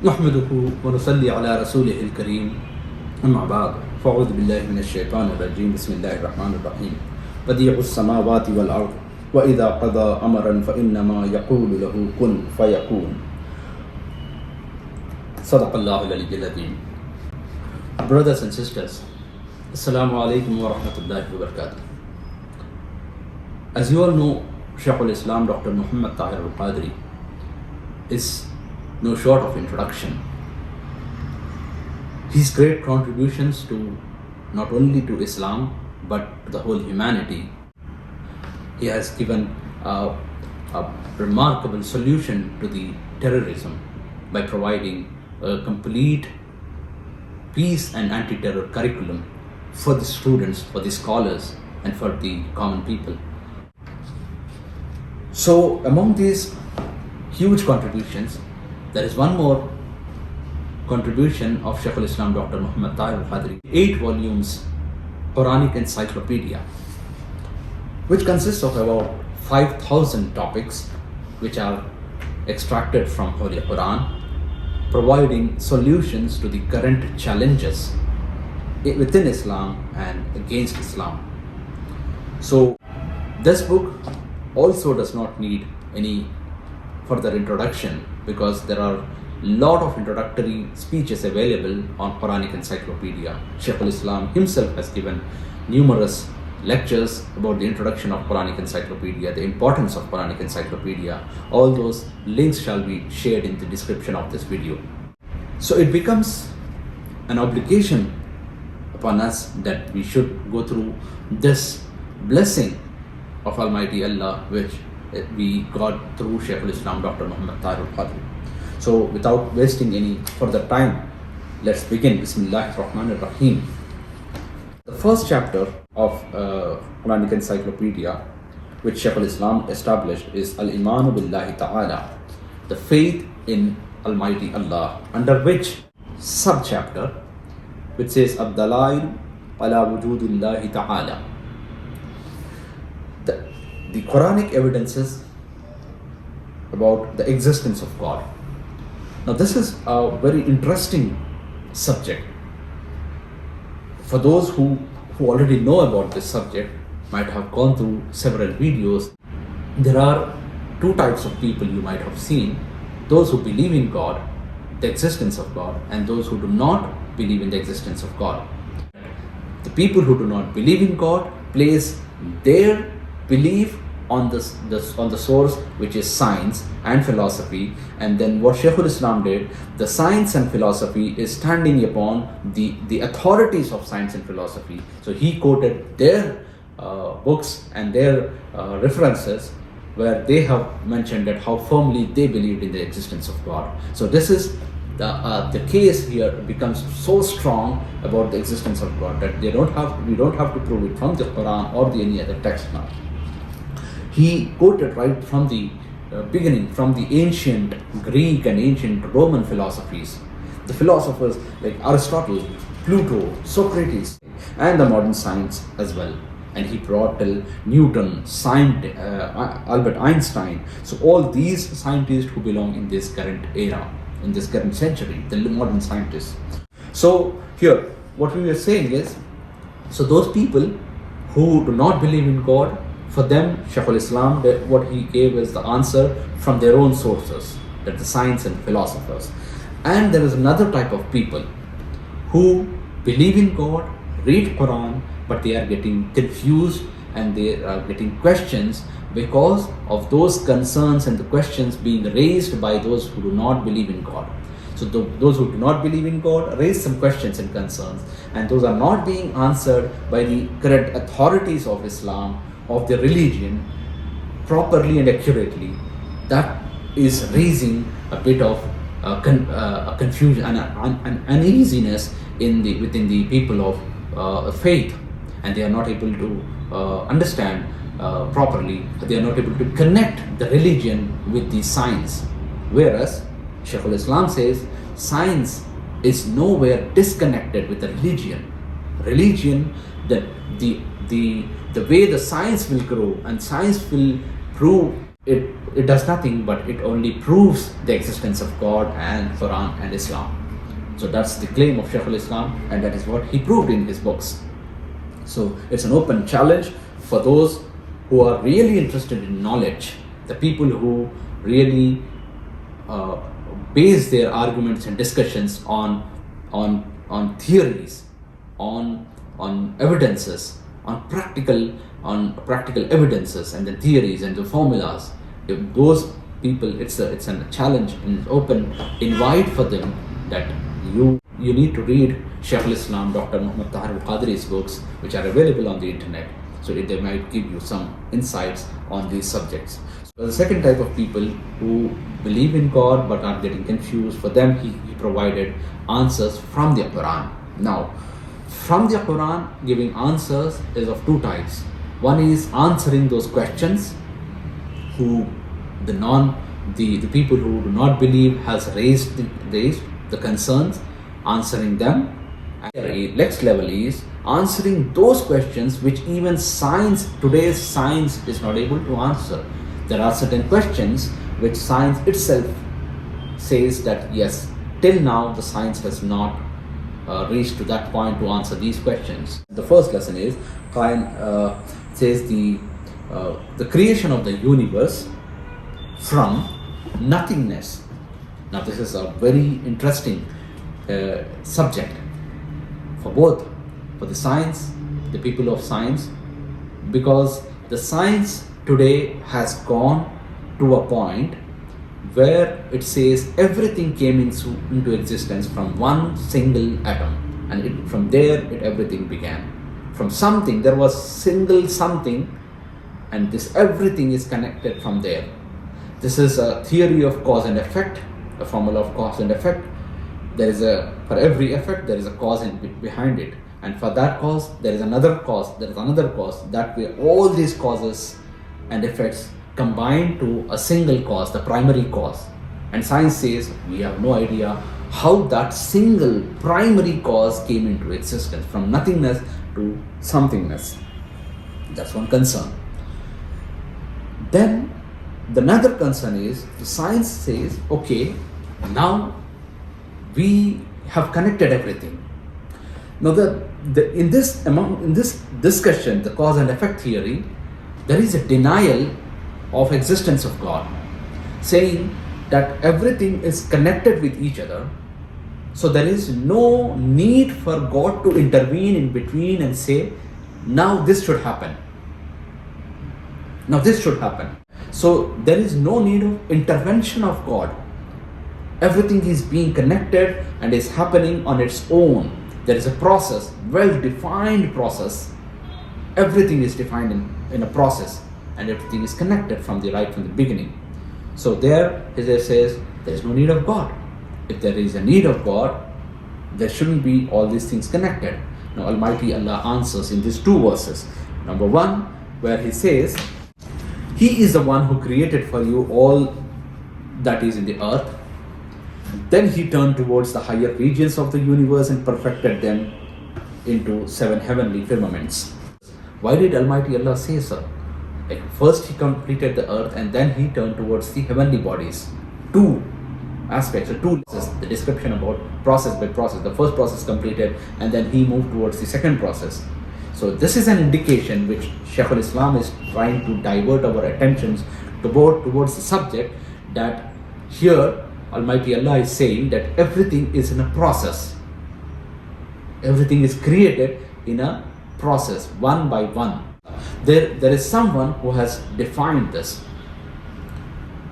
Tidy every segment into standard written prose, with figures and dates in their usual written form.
نحمده ونصلي على رسوله الكريم أما بعد فأعوذ بالله من الشيطان الرجيم بسم الله الرحمن الرحيم بديع السماوات والأرض وإذا قضى أمرا فإنما يقول له كن فيكون صدق الله العلي العظيم. Brothers and sisters, Assalamu alaikum wa rahmatullahi wa barakatuh. As you all know, Shaykh al-Islam Dr. Muhammad Tahir al-Qadri is no short of introduction. His great contributions to not only to Islam but to the whole humanity. He has given a remarkable solution to the terrorism by providing a complete peace and anti-terror curriculum for the students, for the scholars, and for the common people. So among these huge contributions, there is one more contribution of Shaykh al-Islam Dr. Muhammad Tahir al-Qadri, 8 volumes Quranic Encyclopedia, which consists of about 5,000 topics which are extracted from Holy Quran, providing solutions to the current challenges within Islam and against Islam. So this book also does not need any further introduction because there are a lot of introductory speeches available on Quranic Encyclopedia. Shaykh al-Islam himself has given numerous lectures about the introduction of Quranic Encyclopedia, the importance of Quranic Encyclopedia. All those links shall be shared in the description of this video. So it becomes an obligation upon us that we should go through this blessing of Almighty Allah which we got through Shaykh al-Islam Dr. Muhammad Tahir al-Qadri. So without wasting any further time, let's begin. Bismillahir Rahmanir Rahim. The first chapter of Quranic Encyclopedia which Shaykh al-Islam established is Al-Imanu Billahi Ta'ala, the faith in Almighty Allah, under which subchapter which says Ad-Dalail ala Wujudillahi Ta'ala, the Quranic evidences about the existence of God. Now this is a very interesting subject. For those who already know about this subject, might have gone through several videos, there are 2 types of people you might have seen: those who believe in God, the existence of God, and those who do not believe in the existence of God. The people who do not believe in God place their belief on the source, which is science and philosophy, and then what Shaykh al-Islam did, the science and philosophy is standing upon the authorities of science and philosophy. So he quoted their books and their references where they have mentioned that how firmly they believed in the existence of God. So this is the case here becomes so strong about the existence of God that we don't have to prove it from the Quran or any other text now. He quoted right from the beginning, from the ancient Greek and ancient Roman philosophies, the philosophers like Aristotle, Plato, Socrates, and the modern science as well. And he brought till Newton, Albert Einstein. So all these scientists who belong in this current era, in this current century, the modern scientists. So here, what we were saying is, so those people who do not believe in God, for them, Shaykh al-Islam, what he gave is the answer from their own sources, that the science and philosophers. And there is another type of people who believe in God, read Quran, but they are getting confused and they are getting questions because of those concerns and the questions being raised by those who do not believe in God. So those who do not believe in God raise some questions and concerns, and those are not being answered by the correct authorities of Islam, of the religion, properly and accurately. That is raising a bit of a confusion and an uneasiness within the people of faith, and they are not able to understand properly. They are not able to connect the religion with the science. Whereas Shaykh al-Islam says science is nowhere disconnected with the religion. Religion, that the way the science will grow and science will prove it does nothing, but it only proves the existence of God and Quran and Islam. So that's the claim of Shaykh al-Islam, and that is what he proved in his books. So it's an open challenge for those who are really interested in knowledge, the people who really base their arguments and discussions on theories, on evidences, on practical evidences, and the theories and the formulas. If those people, it's a challenge and it's open invite for them that you need to read Shaykh al-Islam Dr. Muhammad Tahir al-Qadri's books, which are available on the internet, so that they might give you some insights on these subjects. So the second type of people who believe in God but are getting confused, for them he provided answers from the Quran. Now, from the Quran, giving answers is of two types. One is answering those questions who the people who do not believe has raised the concerns, answering them. And the next level is answering those questions which even today's science is not able to answer. There are certain questions which science itself says that yes, till now the science has not reached to that point to answer these questions. The first lesson is says the creation of the universe from nothingness. Now this is a very interesting subject for the science, the people of science, because the science today has gone to a point where it says everything came into existence from one single atom, and from there everything began. From something, there was single something, and this everything is connected from there. This is a theory of cause and effect, a formula of cause and effect. For every effect there is a cause behind it, and for that cause there is another cause, that way all these causes and effects combine to a single cause, the primary cause. And science says we have no idea how that single primary cause came into existence, from nothingness to somethingness. That's one concern. Then the another concern is the science says, okay, now we have connected everything. Now in this discussion, the cause and effect theory, there is a denial of existence of God, saying that everything is connected with each other, so there is no need for God to intervene in between and say, now this should happen. So there is no need of intervention of God. Everything is being connected and is happening on its own. There is a process, well-defined process. Everything is defined in a process, and everything is connected from the beginning. So there, it says, there is no need of God. If there is a need of God, there shouldn't be all these things connected. Now Almighty Allah answers in these two verses. Number one, where He says, He is the one who created for you all that is in the earth. Then He turned towards the higher regions of the universe and perfected them into 7 heavenly firmaments. Why did Almighty Allah say so? Like first He completed the earth, and then He turned towards the heavenly bodies. Two aspects, or two processes, the description about process by process. The first process completed, and then He moved towards the second process. So this is an indication which Shaykh al-Islam is trying to divert our attentions towards the subject, that here Almighty Allah is saying that everything is in a process. Everything is created in a process, one by one. There is someone who has defined this.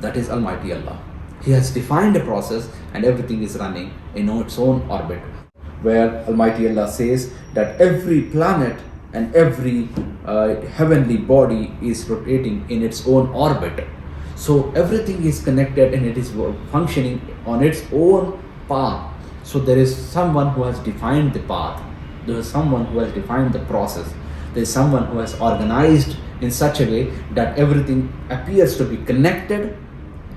That is Almighty Allah. He has defined a process, and everything is running in its own orbit. Where Almighty Allah says that every planet and every heavenly body is rotating in its own orbit. So everything is connected and it is functioning on its own path. So there is someone who has defined the path. There is someone who has defined the process. There is someone who has organized in such a way that everything appears to be connected.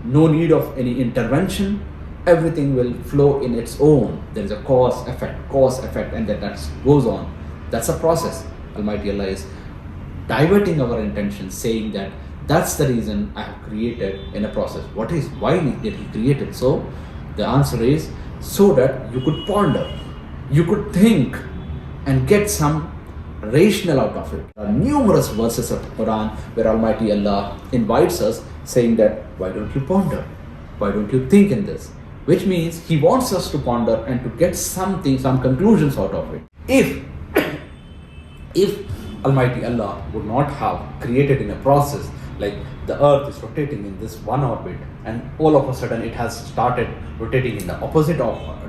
No need of any intervention. Everything will flow in its own. There is a cause, effect, and that goes on. That's a process. Almighty Allah is diverting our intention, saying that That's the reason I have created in a process. Why did he create it? So the answer is so that you could ponder, you could think and get some rational out of it. There are numerous verses of the Quran where Almighty Allah invites us saying that why don't you ponder? Why don't you think in this? Which means he wants us to ponder and to get something, some conclusions out of it. If Almighty Allah would not have created in a process, like the earth is rotating in this one orbit and all of a sudden it has started rotating in the opposite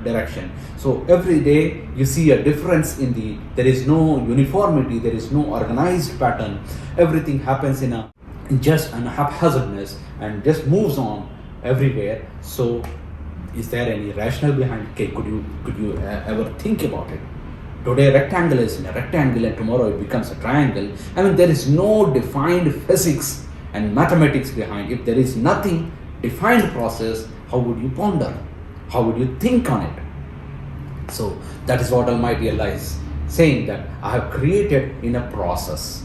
direction. So every day you see a difference there is no uniformity, there is no organized pattern. Everything happens in a haphazardness and just moves on everywhere. So is there any rationale behind it? Okay, could you ever think about it? Today rectangle is in a rectangle and tomorrow it becomes a triangle. I mean, there is no defined physics and mathematics behind. If there is nothing defined process, how would you ponder? How would you think on it? So that is what Almighty Allah is saying, that I have created in a process.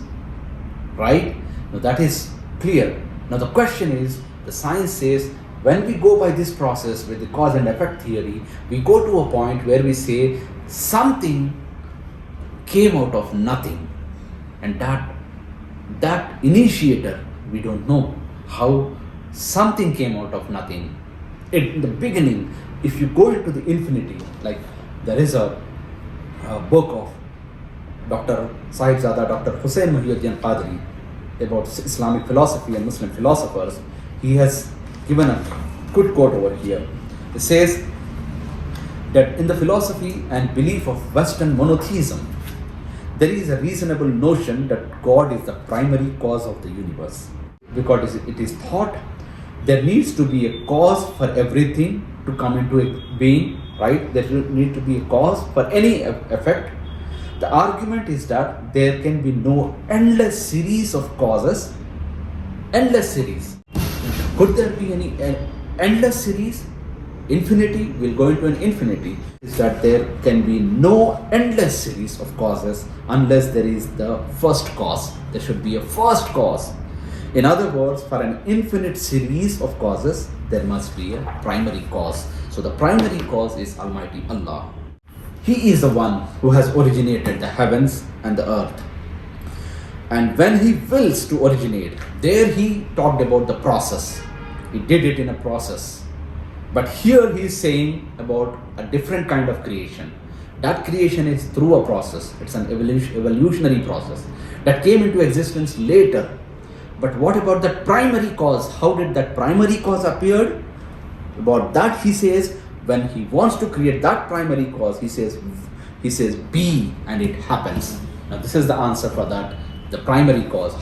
Right? Now that is clear. Now the question is, the science says when we go by this process with the cause and effect theory, we go to a point where we say something came out of nothing, and that initiator, we don't know how something came out of nothing. In the beginning, if you go into the infinity, like there is a book of Dr. Sahibzada Dr. Hussain Muhyiddin Qadri about Islamic philosophy and Muslim philosophers. He has given a good quote over here. It says that in the philosophy and belief of Western monotheism, there is a reasonable notion that God is the primary cause of the universe. Because it is thought there needs to be a cause for everything to come into being, right? There need to be a cause for any effect. The argument is that there can be no endless series of causes. Endless series. Could there be any endless series? Infinity will go into an infinity. Is that there can be no endless series of causes unless there is the first cause. There should be a first cause. In other words, for an infinite series of causes, there must be a primary cause. So the primary cause is Almighty Allah. He is the one who has originated the heavens and the earth. And when He wills to originate, there He talked about the process. He did it in a process. But here He is saying about a different kind of creation. That creation is through a process. It's an evolutionary process that came into existence later. But what about that primary cause? How did that primary cause appear? About that He says, when He wants to create that primary cause, He says be, and it happens. Now this is the answer for that. The primary cause,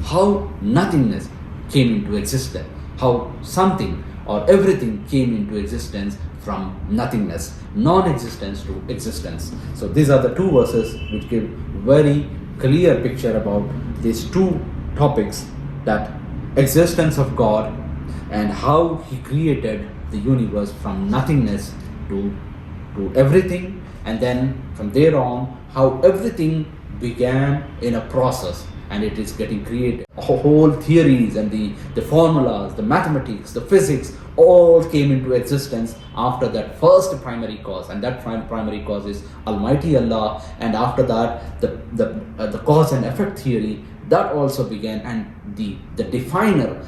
how nothingness came into existence, how something or everything came into existence from nothingness, non-existence to existence. So these are the two verses which give very clear picture about these two topics, that existence of God and how He created the universe from nothingness to everything, and then from there on how everything began in a process and it is getting created. Whole theories and the formulas, the mathematics, the physics all came into existence after that first primary cause, and that primary cause is Almighty Allah. And after that the cause and effect theory, that also began, and the definer,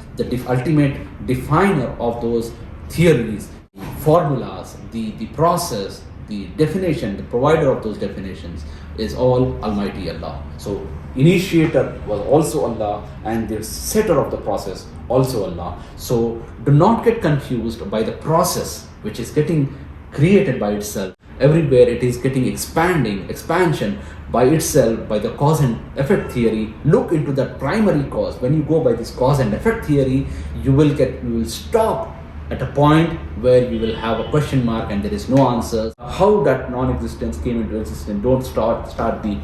ultimate definer of those theories, the formulas, the process, the definition, the provider of those definitions is all Almighty Allah. So initiator was also Allah, and the setter of the process also Allah. So do not get confused by the process which is getting created by itself. Everywhere it is getting expansion by itself, by the cause and effect theory. Look into that primary cause. When you go by this cause and effect theory, you will stop at a point where you will have a question mark and there is no answer. How that non-existence came into existence, don't start the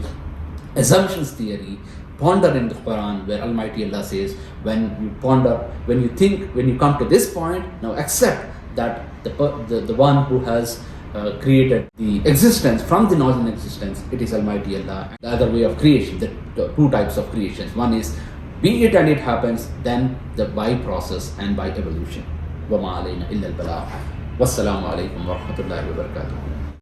assumptions theory. Ponder in the Quran, where Almighty Allah says, when you ponder, when you think, when you come to this point, now accept that the one who has created the existence from the non-existence, it is Almighty Allah. The other way of creation, the two types of creations. One is be it and it happens, then the by process and by evolution. وَمَا عَلَيْنَا إِلَّا الْبَلَاغُ. Wassalamu alaikum wa rahmatullahi wa barakatuh.